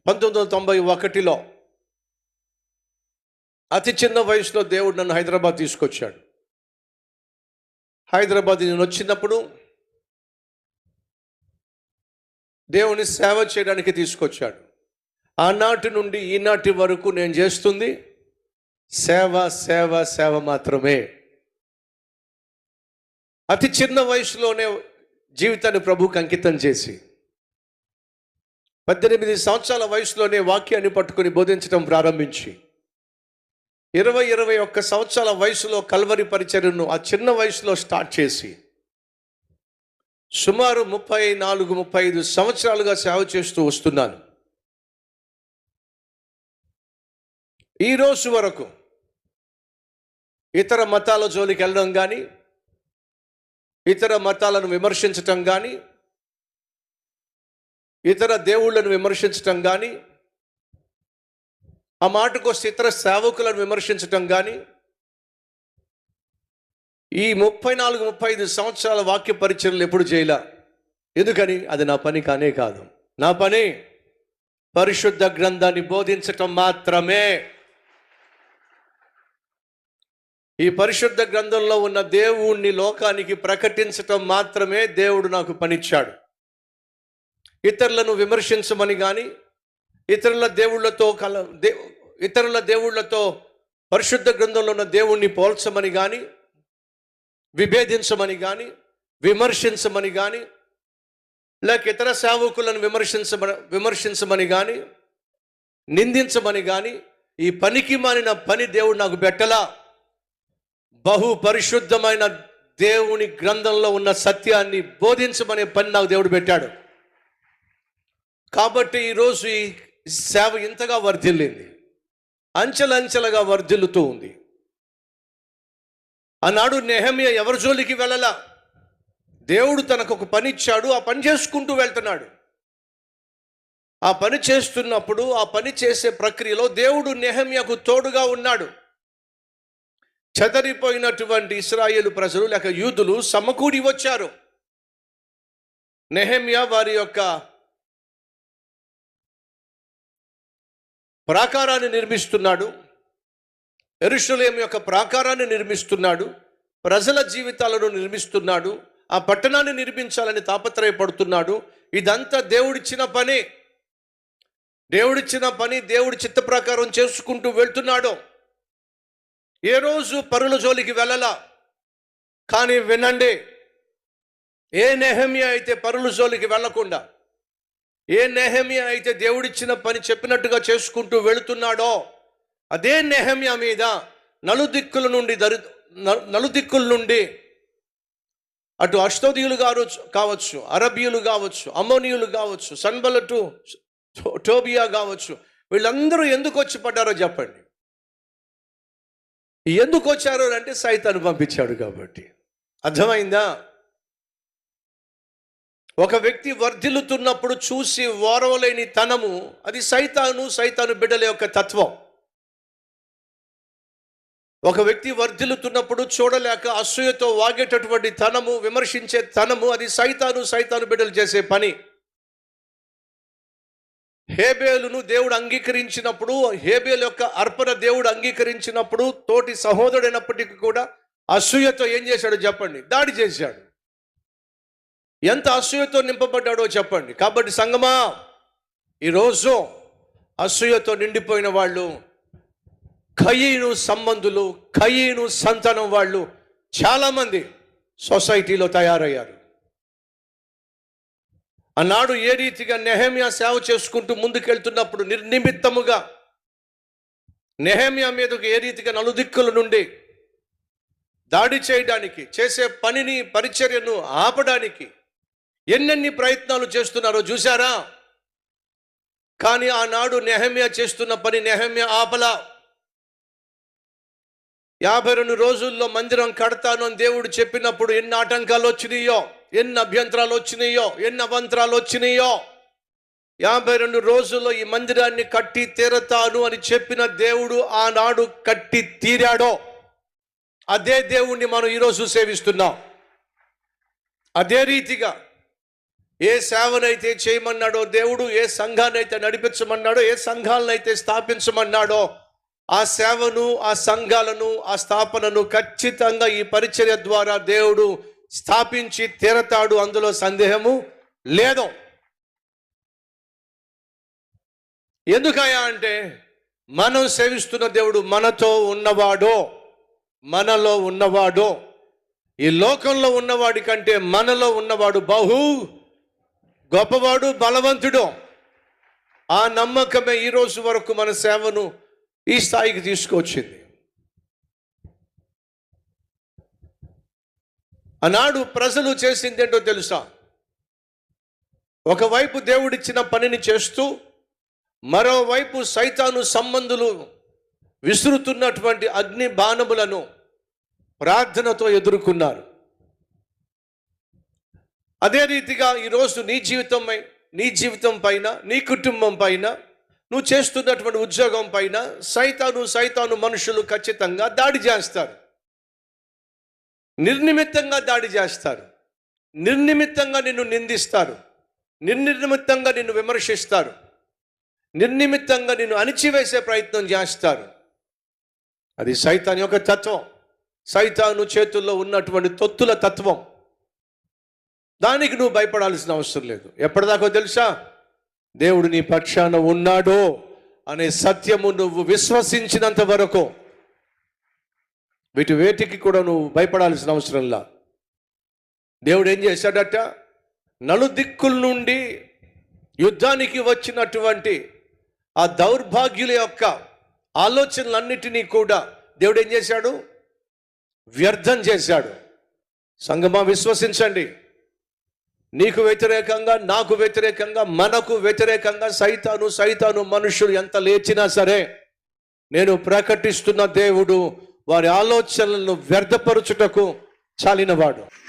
1991లో అతి చిన్న వయసులో దేవుడు నన్ను హైదరాబాద్ తీసుకొచ్చాడు. హైదరాబాద్ నేను వచ్చినప్పుడు దేవుని సేవ చేయడానికి తీసుకొచ్చాడు. ఆనాటి నుండి ఈనాటి వరకు నేను చేస్తుంది సేవ సేవ సేవ మాత్రమే. అతి చిన్న వయసులోనే జీవితాన్ని ప్రభువుకి అంకితం చేసి 18 సంవత్సరాల వయసులోనే వాక్యాన్ని పట్టుకొని బోధించడం ప్రారంభించి 21 సంవత్సరాల వయసులో కల్వరి పరిచర్యను ఆ చిన్న వయసులో స్టార్ట్ చేసి సుమారు 34-35 సంవత్సరాలుగా సేవ చేస్తూ వస్తున్నాను. ఈరోజు వరకు ఇతర మతాల జోలికి వెళ్ళడం కానీ, ఇతర మతాలను విమర్శించటం కానీ, ఇతర దేవుళ్ళను విమర్శించటం కానీ, ఆ మాటకు వస్తే ఇతర సేవకులను విమర్శించటం కానీ, ఈ 34-35 సంవత్సరాల వాక్య పరిచర్యలు ఎప్పుడు చేయలే. ఎందుకని? అది నా పని కానే కాదు. నా పని పరిశుద్ధ గ్రంథాన్ని బోధించటం మాత్రమే. ఈ పరిశుద్ధ గ్రంథంలో ఉన్న దేవుణ్ణి లోకానికి ప్రకటించటం మాత్రమే దేవుడు నాకు పనిచ్చాడు. ఇతరులను విమర్శించమని కానీ, ఇతరుల దేవుళ్ళతో పరిశుద్ధ గ్రంథంలో ఉన్న దేవుణ్ణి పోల్చమని కానీ, విభేదించమని కానీ, విమర్శించమని కానీ, లేక ఇతర సేవకులను విమర్శించమని కానీ, నిందించమని కానీ, ఈ పనికి మానిన పని దేవుడు నాకు పెట్టలా. బహు పరిశుద్ధమైన దేవుని గ్రంథంలో ఉన్న సత్యాన్ని బోధించమనే పని నాకు దేవుడు పెట్టాడు. కాబట్టి ఈరోజు ఈ సేవ ఇంతగా వర్ధిల్లింది, అంచెలంచెలుగా వర్ధిల్లుతూ ఉంది. ఆనాడు నెహెమ్యా ఎవరి జోలికి వెళ్ళలా. దేవుడు తనకు ఒక పని ఇచ్చాడు, ఆ పని చేసుకుంటూ వెళ్తున్నాడు. ఆ పని చేస్తున్నప్పుడు, ఆ పని చేసే ప్రక్రియలో దేవుడు నెహెమ్యాకు తోడుగా ఉన్నాడు. చెదరిపోయినటువంటి ఇశ్రాయేలు ప్రజలు లేక యూదులు సమకూడి వచ్చారు. నెహెమ్యా వారి యొక్క ప్రాకారాన్ని నిర్మిస్తున్నాడు, యెరూషలేము యొక్క ప్రాకారాన్ని నిర్మిస్తున్నాడు, ప్రజల జీవితాలను నిర్మిస్తున్నాడు, ఆ పట్టణాన్ని నిర్మించాలని తాపత్రయపడుతున్నాడు. ఇదంతా దేవుడిచ్చిన పని. దేవుడి చిత్త ప్రకారం చేసుకుంటూ వెళ్తున్నాడు. ఏ రోజు పరుల జోలికి వెళ్ళలా. కానీ వినండి, ఏ నెహెమ్యా అయితే పరుల జోలికి వెళ్ళకుండా, ఏ నెహెమ్యా అయితే దేవుడిచ్చిన పని చెప్పినట్టుగా చేసుకుంటూ వెళుతున్నాడో, అదే నెహెమ్యా మీద నలుదిక్కుల నుండి అటు అష్డోదీయులు కావచ్చు, అరబీయులు కావచ్చు, అమ్మోనీయులు కావచ్చు, సన్బలటు టోబియా కావచ్చు, వీళ్ళందరూ ఎందుకు వచ్చి పడ్డారో చెప్పండి. ఎందుకు వచ్చారు అంటే సైతాను పంపించాడు కాబట్టి. అర్థమైందా? ఒక వ్యక్తి వర్ధిల్లుతున్నప్పుడు చూసి ఓరవలేని తనము, అది సైతాను బిడ్డల యొక్క తత్వం. ఒక వ్యక్తి వర్ధిల్లుతున్నప్పుడు చూడలేక అసూయతో వాగేటటువంటి తనము, విమర్శించే తనము, అది సైతాను బిడ్డలు చేసే పని. హేబేలును దేవుడు అంగీకరించినప్పుడు, హేబేలు యొక్క అర్పణ దేవుడు అంగీకరించినప్పుడు, తోటి సహోదరుడైనప్పటికీ కూడా అసూయతో ఏం చేశాడో చెప్పండి? దాడి చేశాడు. ఎంత అసూయతో నింపబడ్డాడో చెప్పండి. కాబట్టి సంగమా, ఈరోజు అసూయతో నిండిపోయిన వాళ్ళు, కయీను సంబంధులు, కయీను సంతానం వాళ్ళు చాలామంది సొసైటీలో తయారయ్యారు. ఆనాడు ఏ రీతిగా నెహెమ్యా సేవ చేసుకుంటూ ముందుకెళ్తున్నప్పుడు నిర్నిమిత్తముగా నెహెమ్యా మీదకు ఏ రీతిగా నలుదిక్కుల నుండి దాడి చేయడానికి, చేసే పనిని, పరిచర్యను ఆపడానికి ఎన్నెన్ని ప్రయత్నాలు చేస్తున్నారో చూసారా? కానీ ఆనాడు నెహెమ్యా చేస్తున్న పని నెహెమ్యా ఆపలా. 52 రోజుల్లో మందిరం కడతాను అని దేవుడు చెప్పినప్పుడు ఎన్ని ఆటంకాలు వచ్చినాయో, ఎన్ని అభ్యంతరాలు వచ్చినాయో, ఎన్ని అవంతరాలు వచ్చినాయో. 52 రోజుల్లో ఈ మందిరాన్ని కట్టి తీరతాను అని చెప్పిన దేవుడు ఆనాడు కట్టి తీరాడో, అదే దేవుణ్ణి మనం ఈరోజు సేవిస్తున్నాం. అదే రీతిగా ఏ సేవనైతే చేయమన్నాడో దేవుడు, ఏ సంఘాన్నైతే నడిపించమన్నాడో, ఏ సంఘాలనైతే స్థాపించమన్నాడో ఆ సేవను, ఆ సంఘాలను, ఆ స్థాపనను ఖచ్చితంగా ఈ పరిచర్య ద్వారా దేవుడు స్థాపించి తీరతాడు, అందులో సందేహము లేదు. ఎందుకయ్యా అంటే మనం సేవిస్తున్న దేవుడు మనతో ఉన్నవాడో, మనలో ఉన్నవాడో, ఈ లోకంలో ఉన్నవాడి కంటే మనలో ఉన్నవాడు బహు గొప్పవాడు, బలవంతుడు. ఆ నమ్మకమే ఈ రోజు వరకు మన సేవను ఈ స్థాయికి తీసుకొచ్చింది. ఆనాడు ప్రజలు చేసింది ఏంటో తెలుసా? ఒకవైపు దేవుడిచ్చిన పనిని చేస్తూ, మరోవైపు సైతాను సంబంధులు విసురుతున్నటువంటి అగ్ని బాణములను ప్రార్థనతో ఎదుర్కొన్నారు. అదే రీతిగా ఈరోజు నీ జీవితం పైన, నీ కుటుంబం పైన, నువ్వు చేస్తున్నటువంటి ఉద్యోగం పైన సైతాను మనుషులు ఖచ్చితంగా దాడి చేస్తారు. నిర్నిమిత్తంగా దాడి చేస్తారు. నిర్నిమిత్తంగా నిన్ను నిందిస్తారు. నిర్నిమిత్తంగా నిన్ను విమర్శిస్తారు. నిర్నిమిత్తంగా నిన్ను అణిచివేసే ప్రయత్నం చేస్తారు. అది సైతాను యొక్క తత్వం, సైతాను చేతుల్లో ఉన్నటువంటి తొత్తుల తత్వం. దానికి నువ్వు భయపడాల్సిన అవసరం లేదు. ఎప్పటిదాకా తెలుసా? దేవుడు నీ పక్షాన ఉన్నాడో అనే సత్యము నువ్వు విశ్వసించినంత వరకు వేటికి కూడా నువ్వు భయపడాల్సిన అవసరంలా. దేవుడు ఏం చేశాడట? నలుదిక్కుల నుండి యుద్ధానికి వచ్చినటువంటి ఆ దౌర్భాగ్యుల యొక్క ఆలోచనలన్నిటినీ కూడా దేవుడు ఏం చేశాడు? వ్యర్థం చేశాడు. సంగమా, విశ్వసించండి. నీకు వ్యతిరేకంగా, నాకు వ్యతిరేకంగా, మనకు వ్యతిరేకంగా సైతాను మనుషులు ఎంత లేచినా సరే, నేను ప్రకటిస్తున్న దేవుడు వారి ఆలోచనలను వ్యర్థపరచుటకు చాలినవాడు.